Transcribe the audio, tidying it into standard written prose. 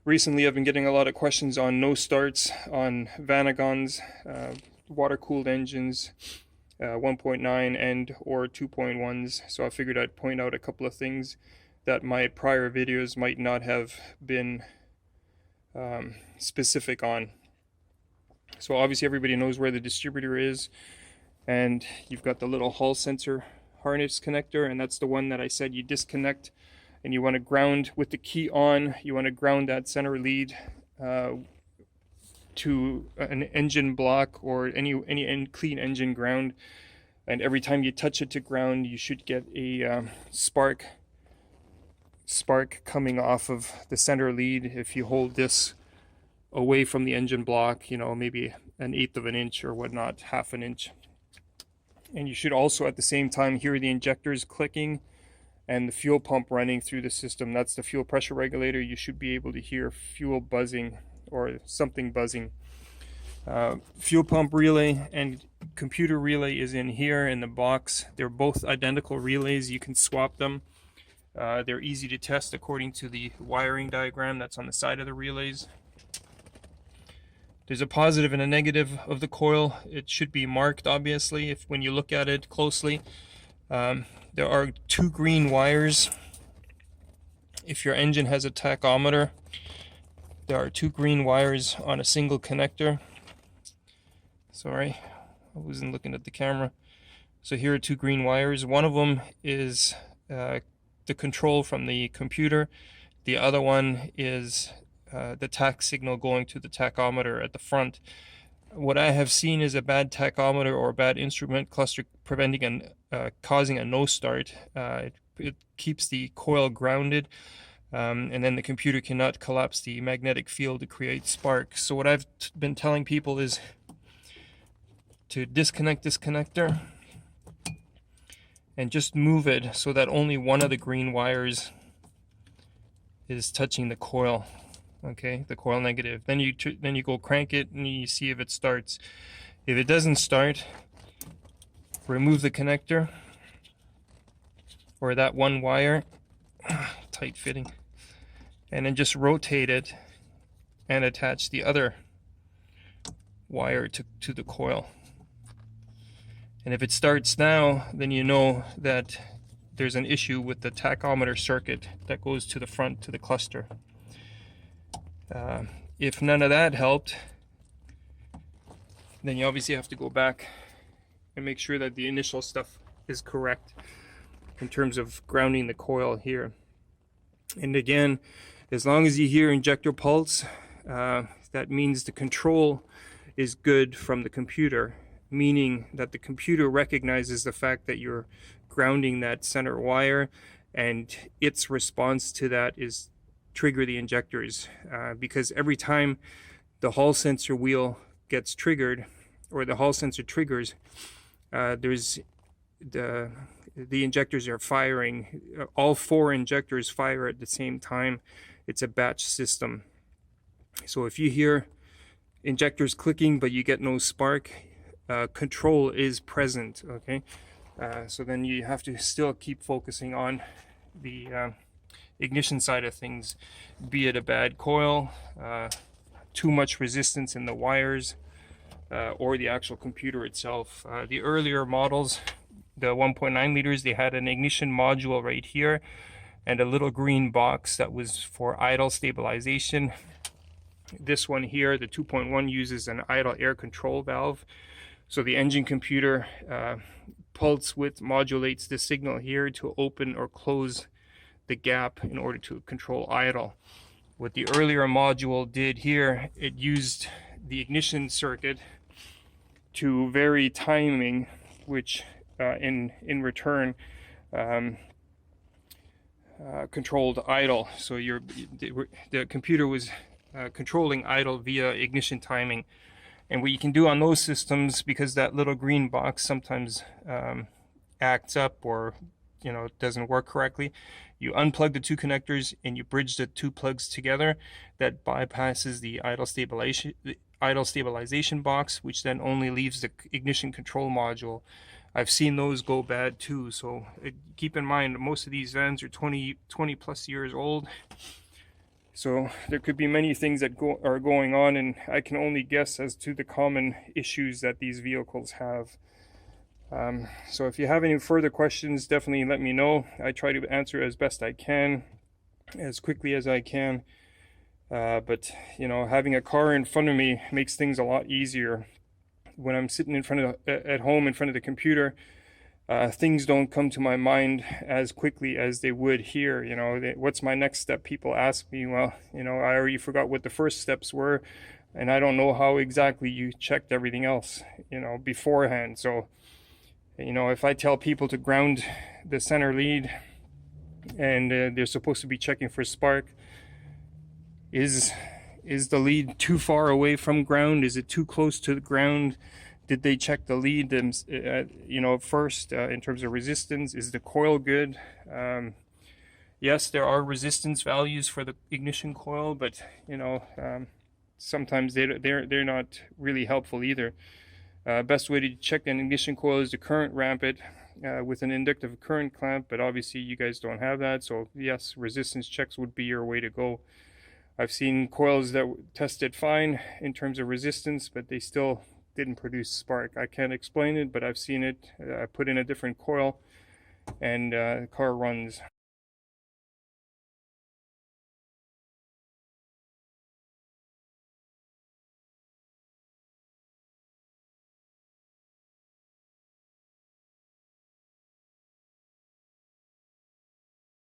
Recently, I've been getting a lot of questions on no starts on Vanagons, water-cooled engines, 1.9 and or 2.1s. So I figured I'd point out a couple of things that my prior videos might not have been specific on. So obviously everybody knows where the distributor is, and you've got the little Hall sensor harness connector, and that's the one that I said you disconnect, and you want to ground with the key on. You want to ground that center lead to an engine block or any clean engine ground, and every time you touch it to ground, you should get a spark coming off of the center lead. If you hold this away from the engine block, you know, maybe 1/8 of an inch or whatnot, 1/2 an inch. And you should also at the same time hear the injectors clicking and the fuel pump running through the system. That's the fuel pressure regulator. You should be able to hear fuel buzzing or something buzzing. Fuel pump relay and computer relay is in here in the box. They're both identical relays. You can swap them. They're easy to test according to the wiring diagram that's on the side of the relays. There's a positive and a negative of the coil. It should be marked, obviously, if when you look at it closely. There are 2 green wires. If your engine has a tachometer, there are 2 green wires on a single connector. Sorry, I wasn't looking at the camera. So here are 2 green wires. One of them is the control from the computer. The other one is the tach signal going to the tachometer at the front. What I have seen is a bad tachometer or a bad instrument cluster preventing causing a no start. It keeps the coil grounded, and then the computer cannot collapse the magnetic field to create spark. So what I've been telling people is to disconnect this connector and just move it so that only one of the green wires is touching the coil. Okay, the coil negative. Then you go crank it and you see if it starts. If it doesn't start, remove the connector or that one wire, tight fitting, and then just rotate it and attach the other wire to the coil. And if it starts now, then you know that there's an issue with the tachometer circuit that goes to the front to the cluster. If none of that helped, then you obviously have to go back and make sure that the initial stuff is correct in terms of grounding the coil here. And again, as long as you hear injector pulse, that means the control is good from the computer, meaning that the computer recognizes the fact that you're grounding that center wire, and its response to that is trigger the injectors, because every time the Hall sensor wheel gets triggered, or the Hall sensor triggers, there's the injectors are firing. All 4 injectors fire at the same time. It's a batch system. So if you hear injectors clicking but you get no spark, control is present. Okay, so then you have to still keep focusing on the ignition side of things, be it a bad coil, too much resistance in the wires, or the actual computer itself. The earlier models, the 1.9 liters, they had an ignition module right here and a little green box that was for idle stabilization. This one here, the 2.1, uses an idle air control valve. So the engine computer pulse width modulates the signal here to open or close the gap in order to control idle. What the earlier module did here, it used the ignition circuit to vary timing, which in return controlled idle. So the computer was controlling idle via ignition timing. And what you can do on those systems, because that little green box sometimes acts up or doesn't work correctly, you unplug the 2 connectors and you bridge the 2 plugs together. That bypasses the idle stabilization box, which then only leaves the ignition control module. I've seen those go bad too, so keep in mind most of these vans are 20 plus years old. So there could be many things that are going on, and I can only guess as to the common issues that these vehicles have. So if you have any further questions, definitely let me know. I try to answer as best I can, as quickly as I can. But you know, having a car in front of me makes things a lot easier. When I'm sitting in front of at home in front of the computer, things don't come to my mind as quickly as they would here. You know, what's my next step? People ask me, well, you know, I already forgot what the first steps were, and I don't know how exactly you checked everything else, you know, beforehand. So, you know, if I tell people to ground the center lead and they're supposed to be checking for spark, is the lead too far away from ground? Is it too close to the ground? Did they check the lead, you know, first in terms of resistance? Is the coil good? Yes, there are resistance values for the ignition coil, but you know, sometimes they're not really helpful either. Best way to check an ignition coil is to current ramp it with an inductive current clamp, but obviously you guys don't have that, so yes, resistance checks would be your way to go. I've seen coils that tested fine in terms of resistance, but they still didn't produce spark. I can't explain it, but I've seen it. I put in a different coil and the car runs.